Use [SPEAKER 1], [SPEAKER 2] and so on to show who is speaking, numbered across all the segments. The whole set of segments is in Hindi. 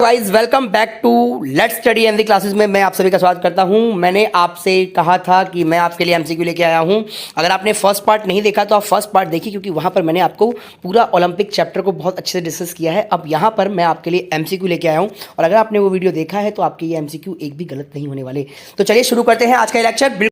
[SPEAKER 1] Guys welcome back to let's study and the classes में मैं आप सभी का स्वागत करता हूं। मैंने आपसे कहा था कि मैं आपके लिए एमसीक्यू लेके आया हूं। अगर आपने फर्स्ट पार्ट नहीं देखा तो आप फर्स्ट पार्ट देखिए, क्योंकि वहां पर मैंने आपको पूरा ओलंपिक चैप्टर को बहुत अच्छे से डिस्कस किया है। अब यहां पर मैं आपके लिए एमसीक्यू लेके आया हूं, और अगर आपने वो वीडियो देखा है तो आपके ये एमसीक्यू एक भी गलत नहीं होने वाले। तो चलिए शुरू करते हैं आज का लेक्चर।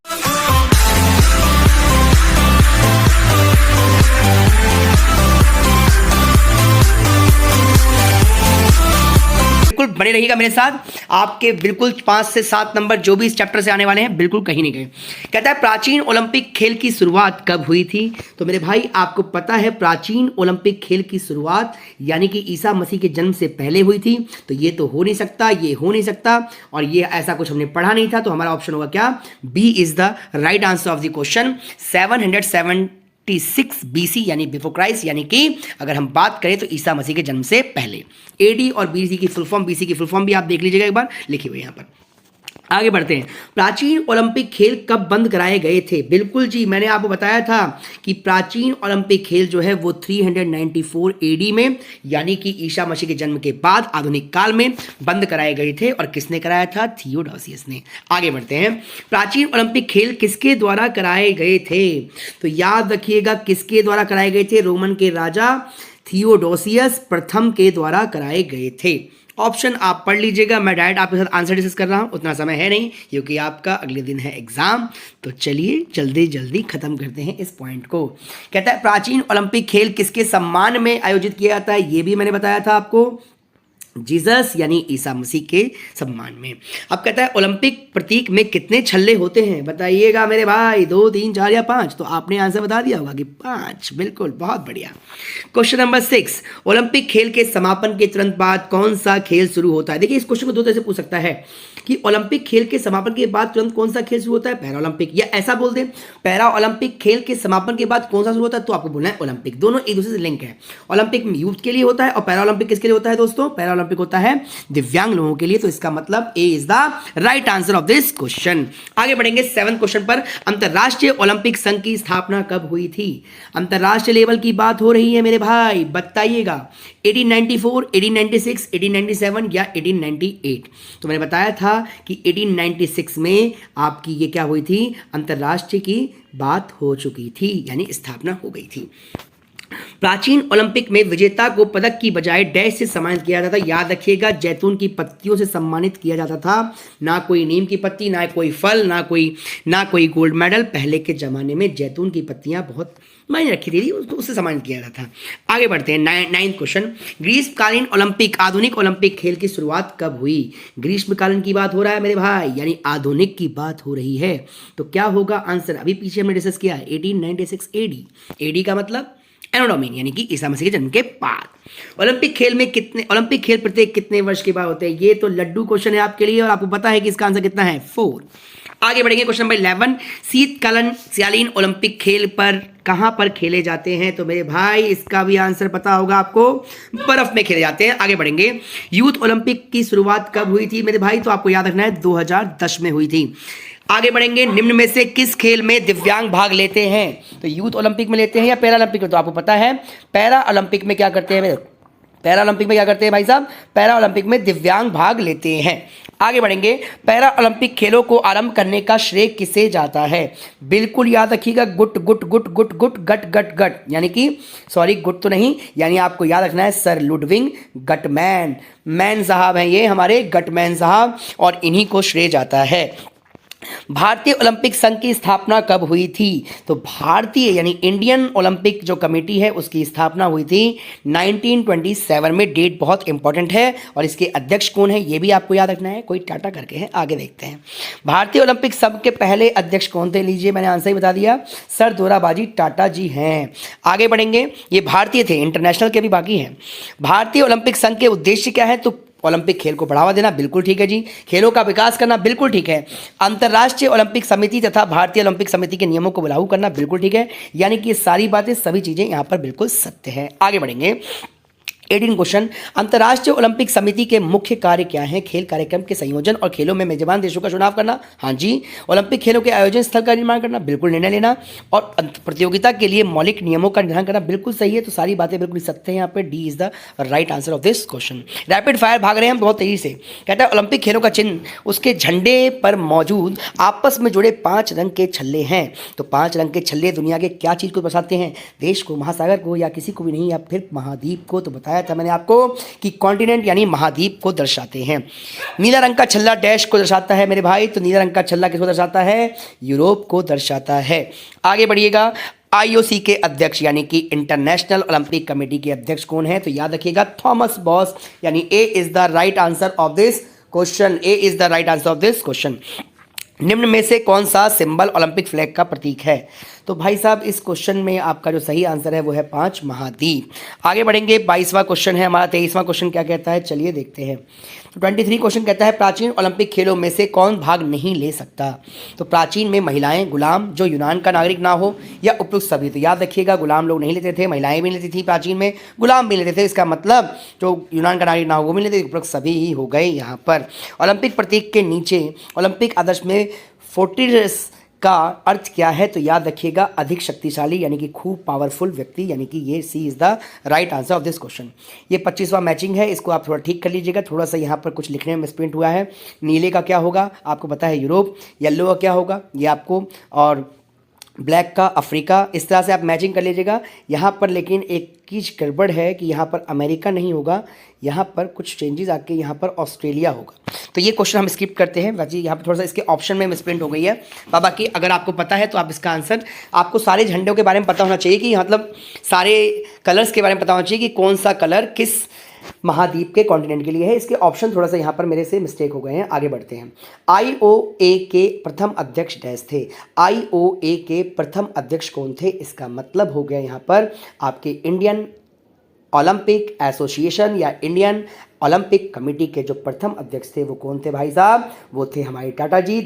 [SPEAKER 1] बिल्कुल बने रहिएगा मेरे साथ। आपके बिल्कुल 5 से 7 नंबर जो भी इस चैप्टर से आने वाले हैं बिल्कुल कहीं नहीं गए। कहता है प्राचीन ओलंपिक खेल की शुरुआत कब हुई थी? तो मेरे भाई आपको पता है प्राचीन ओलंपिक खेल की शुरुआत यानी कि ईसा मसीह के जन्म से पहले हुई थी। तो ये तो हो नहीं सकता, ये हो नहीं सकता, और ये ऐसा कुछ हमने पढ़ा नहीं था। तो हमारा ऑप्शन होगा क्या? B is the right answer of the question. 776 BC यानी बिफोर क्राइस्ट, यानी कि अगर हम बात करें तो ईसा मसीह के जन्म से पहले। एडी और बीसी की फुल फॉर्म, बीसी की फुल फॉर्म भी आप देख लीजिएगा एक बार, लिखी हुई यहां पर। आगे बढ़ते हैं। प्राचीन ओलंपिक खेल कब बंद कराए गए थे? बिल्कुल जी, मैंने आपको बताया था कि प्राचीन ओलंपिक खेल जो है वो 394 एडी में यानी कि ईसा मसीह के जन्म के बाद आधुनिक काल में बंद कराए गए थे। और किसने कराया था? थियोडोसियस ने। आगे बढ़ते हैं। प्राचीन ओलंपिक खेल किसके द्वारा कराए गए थे? तो याद रखिएगा किसके द्वारा कराए गए थे? रोमन के राजा थियोडोसियस प्रथम के द्वारा कराए गए थे। ऑप्शन आप पढ़ लीजिएगा, मैं डायरेक्ट आपके साथ आंसर डिस्कस कर रहा हूं, उतना समय है नहीं क्योंकि आपका अगले दिन है एग्जाम। तो चलिए जल्दी जल्दी खत्म करते हैं इस पॉइंट को। कहता है प्राचीन ओलंपिक खेल किसके सम्मान में आयोजित किया जाता है? ये भी मैंने बताया था आपको, जीसस यानी ईसा मसीह के सम्मान में। अब कहता है ओलंपिक प्रतीक में कितने छल्ले होते हैं? बताइएगा मेरे भाई, 2, 3, 4 या 5? तो आपने आंसर बता दिया होगा कि 5। बिल्कुल, बहुत बढ़िया। क्वेश्चन नंबर 6, ओलंपिक खेल के समापन के तुरंत बाद कौन सा खेल शुरू होता है? देखिए इस क्वेश्चन को दो तरह से पूछ सकता है कि ओलंपिक खेल के समापन के बाद तुरंत कौन सा खेल शुरू होता है? Para Olympic. या ऐसा बोल दें पैरा ओलंपिक खेल के समापन के बाद कौन सा शुरू होता है? तो आपको बोलना है ओलंपिक। दोनों एक दूसरे से लिंक है। ओलंपिक यूथ के लिए होता है और पैरा ओलंपिक किसके लिए होता है दोस्तों? पैरा ओलंपिक होता है दिव्यांग लोगों के लिए। तो इसका मतलब A is the right answer of this question. आगे बढ़ेंगे 7 क्वेश्चन पर। अंतरराष्ट्रीय ओलंपिक संघ की स्थापना कब हुई थी? अंतरराष्ट्रीय लेवल की बात हो रही है मेरे भाई, बताइएगा। 1894, 1896, 1897 या 1898? तो मैंने बताया था कि 1896 में आपकी ये क्या हुई थी? अंतरराष्ट्रीय की बात हो चुकी थी, यानी स्थापना हो गई थी। प्राचीन ओलंपिक में विजेता को पदक की बजाय डैश से सम्मानित किया जाता था। याद रखिएगा जैतून की पत्तियों से सम्मानित किया जाता था, ना कोई नीम की पत्ती, ना कोई फल, ना कोई गोल्ड मेडल। पहले के जमाने में जैतून की पत्तियां बहुत मायने रखी थी, उससे सम्मानित किया जाता था। आगे बढ़ते हैं। 9th क्वेश्चन, ग्रीष्मकालीन ओलंपिक आधुनिक ओलंपिक खेल की शुरुआत कब हुई? ग्रीष्मकालीन की बात हो रहा है मेरे भाई, यानी आधुनिक की बात हो रही है। तो क्या होगा आंसर? अभी पीछे हमने डिस्कस किया है 1896 एडी। एडी का मतलब एनोडोमिन यानी कि ईसा मसीह के जन्म के बाद। ओलंपिक खेल प्रत्येक कितने वर्ष के बाद होते हैं? ये तो लड्डू क्वेश्चन है आपके लिए, और आपको पता है कि इसका आंसर कितना है? 4। आगे बढ़ेंगे क्वेश्चन नंबर 11, शीतकालीन ओलंपिक खेल पर कहां पर खेले जाते हैं? तो मेरे भाई इसका भी आंसर पता होगा आपको, बर्फ में खेले जाते हैं। आगे बढ़ेंगे। यूथ ओलंपिक की शुरुआत कब हुई थी मेरे भाई? तो आपको याद रखना है 2010 में हुई थी। आगे बढ़ेंगे। निम्न में से किस खेल में दिव्यांग भाग लेते हैं? तो यूथ ओलंपिक में लेते हैं या पैरा ओलंपिक में? तो आपको पता है पैरा ओलंपिक में क्या करते हैं? पैरा ओलंपिक में क्या करते हैं भाई साहब? पैरा ओलंपिक में दिव्यांग भाग लेते हैं। आगे बढ़ेंगे। पैरा ओलंपिक खेलों को आरंभ करने का श्रेय किसे जाता है? बिल्कुल याद रखिएगा, गुट गुट गुट गुट गुट गट गट गट, यानी कि सॉरी गुट तो नहीं, यानी आपको याद रखना है सर लुडविग गटमैन। मैन साहब हैं ये हमारे, गटमैन साहब, और इन्हीं को श्रेय जाता है। भारतीय ओलंपिक संघ की स्थापना कब हुई थी? तो भारतीय यानी इंडियन ओलंपिक जो कमेटी है उसकी स्थापना हुई थी 1927 में। डेट बहुत इंपॉर्टेंट है। और इसके अध्यक्ष कौन है ये भी आपको याद रखना है, कोई टाटा करके है। आगे देखते हैं। भारतीय ओलंपिक संघ के पहले अध्यक्ष कौन थे? लीजिए मैंने आंसर ही बता दिया, सर दोराबाजी टाटा जी हैं। आगे बढ़ेंगे। ये भारतीय थे, इंटरनेशनल के भी बाकी हैं। भारतीय ओलंपिक संघ के उद्देश्य क्या है? तो ओलंपिक खेल को बढ़ावा देना, बिल्कुल ठीक है जी। खेलों का विकास करना, बिल्कुल ठीक है। अंतर्राष्ट्रीय ओलंपिक समिति तथा भारतीय ओलंपिक समिति के नियमों को लागू करना, बिल्कुल ठीक है। यानी कि ये सारी बातें, सभी चीजें यहां पर बिल्कुल सत्य है। आगे बढ़ेंगे। 18 क्वेश्चन, अंतर्राष्ट्रीय ओलंपिक समिति के मुख्य कार्य क्या हैं? खेल कार्यक्रम के संयोजन और खेलों में मेजबान देशों का चुनाव करना। हाँ जी। ओलंपिक खेलों के आयोजन स्थल का निर्माण करना, बिल्कुल निर्णय लेना। और प्रतियोगिता के लिए मौलिक नियमों का निर्धारण करना, बिल्कुल सही है। तो सारी बातें बिल्कुल सत्य हैं यहाँ पे। D is the right answer of this question. Rapid fire भाग रहे हैं हम बहुत तेजी से। कहता है ओलंपिक खेलों का चिन्ह उसके झंडे पर मौजूद आपस में जुड़े 5 रंग के छल्ले हैं। तो 5 रंग के छल्ले दुनिया के क्या चीज को दर्शाते हैं? देश को, महासागर को, या किसी को भी नहीं, या फिर महाद्वीप को? तो बताया था मैंने आपको कि कॉन्टिनेंट यानी महाद्वीप को दर्शाते हैं। नीला रंग का छल्ला डैश को दर्शाता है मेरे भाई। तो नीला रंग का छल्ला किसको दर्शाता है? यूरोप को दर्शाता है। आगे बढ़िएगा। आईओसी के अध्यक्ष यानी कि इंटरनेशनल ओलंपिक कमेटी के अध्यक्ष कौन है? तो याद रखिएगा थॉमस बॉस, यानी A is the right answer of this question. A is the right answer of this question. निम्न में से कौन सा सिंबल ओलंपिक फ्लैग का प्रतीक है? तो भाई साहब इस क्वेश्चन में आपका जो सही आंसर है वो है 5 महाद्वीप। आगे बढ़ेंगे। 22वां क्वेश्चन है हमारा। 23वां क्वेश्चन क्या कहता है, चलिए देखते हैं। तो 23 क्वेश्चन कहता है प्राचीन ओलंपिक खेलों में से कौन भाग नहीं ले सकता? तो प्राचीन में महिलाएं, गुलाम जो यूनान का नागरिक ना हो, या उपयुक्त सभी। तो याद रखिएगा गुलाम लोग नहीं लेते थे, महिलाएं भी लेती थी प्राचीन में, गुलाम भी लेते थे। इसका मतलब जो यूनान का नागरिक ना हो वो भी लेते थे, उपयुक्त सभी ही हो गए यहाँ पर। ओलंपिक प्रतीक के नीचे ओलंपिक आदर्श में फोर्टिस का अर्थ क्या है? तो याद रखिएगा अधिक शक्तिशाली, यानी कि खूब पावरफुल व्यक्ति, यानी कि ये C is the right answer of this question. ये 25वां मैचिंग है, इसको आप थोड़ा ठीक कर लीजिएगा। थोड़ा सा यहाँ पर कुछ लिखने में मिसप्रिंट हुआ है। नीले का क्या होगा आपको पता है? यूरोप। येलो का क्या होगा ये आपको, और ब्लैक का अफ्रीका। इस तरह से आप मैचिंग कर लीजिएगा यहाँ पर। लेकिन एक चीज़ गड़बड़ है कि यहाँ पर अमेरिका नहीं होगा, यहाँ पर कुछ चेंजेस आके यहाँ पर ऑस्ट्रेलिया होगा। तो ये क्वेश्चन हम स्किप करते हैं। बाकी यहाँ पर थोड़ा सा इसके ऑप्शन में मिसप्रिंट हो गई है। बाकी अगर आपको पता है तो आप इसका आंसर, आपको सारे झंडों के बारे में पता होना चाहिए कि मतलब सारे कलर्स के बारे में पता होना चाहिए कि कौन सा कलर किस महाद्वीप के कॉन्टिनेंट के लिए है। इसके ऑप्शन थोड़ा सा यहाँ पर मेरे से मिस्टेक हो गए हैं। आगे बढ़ते हैं। आईओए के प्रथम अध्यक्ष डैश थे। आईओए के प्रथम अध्यक्ष कौन थे? इसका मतलब हो गया यहाँ पर आपके इंडियन ओलंपिक एसोसिएशन या इंडियन ओलंपिक कमेटी के जो प्रथम अध्यक्ष थे वो कौन थे भाई साहब? वो थे हमारे टाटा जी,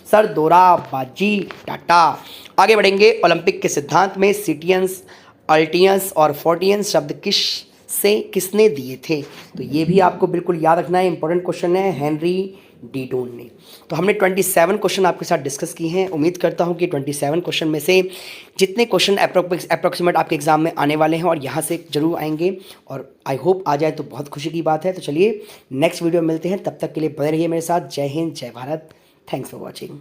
[SPEAKER 1] सर दोराबजी टाटा। आगे बढ़ेंगे। ओलंपिक के सिद्धांत में सिटियंस, अल्टियंस और फोर्टियंस शब्द किसने दिए थे? तो ये भी आपको बिल्कुल याद रखना है, इंपॉर्टेंट क्वेश्चन है। हेनरी डीटोन ने। तो हमने 27 क्वेश्चन आपके साथ डिस्कस किए हैं। उम्मीद करता हूं कि 27 क्वेश्चन में से जितने क्वेश्चन अप्रोक्सीमेट आपके एग्जाम में आने वाले हैं और यहाँ से जरूर आएंगे, और आई होप आ जाए तो बहुत खुशी की बात है। तो चलिए नेक्स्ट वीडियो में मिलते हैं, तब तक के लिए बने रहिए मेरे साथ। जय हिंद, जय भारत। Thanks for watching.